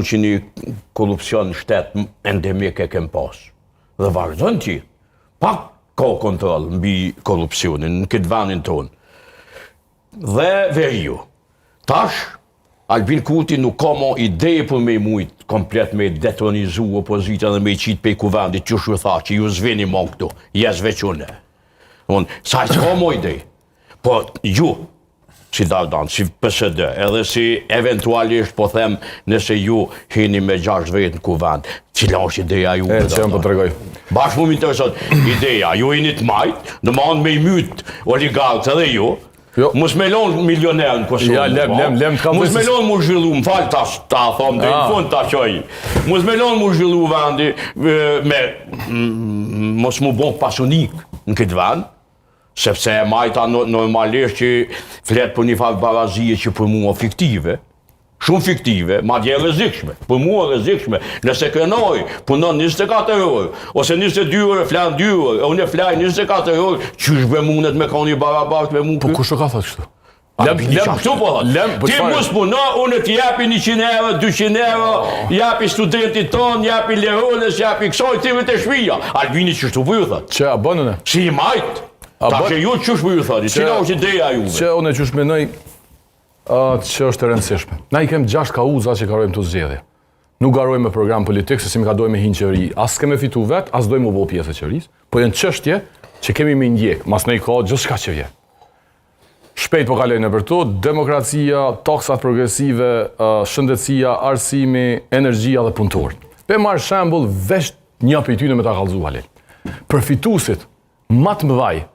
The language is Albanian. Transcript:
që një korupcion në shtetë endemik e kem pas. Dhe vazhdojnë që, pak ka kontrol mbi korupcionin në këtë vendin tonë. Dhe veriu. Tash, Albin Kurti nuk ka mo ide për me mujt komplet me detronizu opozita dhe me i qitë pej kuvendit që shu tha që ju zveni mo këtu, jes vequne. Sa s'ka mo ide. Po ju, si Dardan, si PSD, edhe si eventualisht po them nëse ju hini me 6 vetë në kuvend, cila është ideja ju? Që jam po të regoj. Bashkë mu më interesat, ideja, ju jeni të majtë, në ma me i mytë oligarkët edhe ju, mos me lonë milioner në Kosovë. Ja, lem, mos me lonë mu zhvillu, më falë ta thomë dhe në fund ta qoj. Mos me lonë mu zhvillu vendi, mos mu bon pasunik në këtë vend, sepse e majta normalisht që fletë për një farë barazije që për mua fiktive, shumë fiktive, ma dje rrezikshme, për mua rrezikshme, nëse krenoj, punon 24 orë, ose 22 orë, flan 2 orë, unë e flaj 24 orë, qysh be mundet me ka një barabart me mu? Po kush ka thot kështu? Ti mos puno, unë të japi 100 euro, 200 euro, japi studentit ton, japi lerones, japi kësoj, ti vë të shpija. Albini qështu për ju thot? Që a bënë? Si i majtë? Ta që ju qësh për ju thot? Cila është ideja juve? Që unë e qësh menoj që është e rëndësishme. Na i kem 6 kauza që garojmë të zgjedhje. Nuk garojmë me program politik, se si me ka dojmë me hinë qëri. As keme fitu vetë, as dojmë u bo pjesë e qërisë, po jenë qështje që kemi me ndjek, mas ne i ka gjithë shka që vje. Shpejt po kalojnë e për to, demokracia, taksat progresive, shëndetësia, arsimi, energjia dhe punëtor. Pe marrë shembull, vesh një për i tyne me ta kalzu halil. Përfitusit, matë mëdhaj,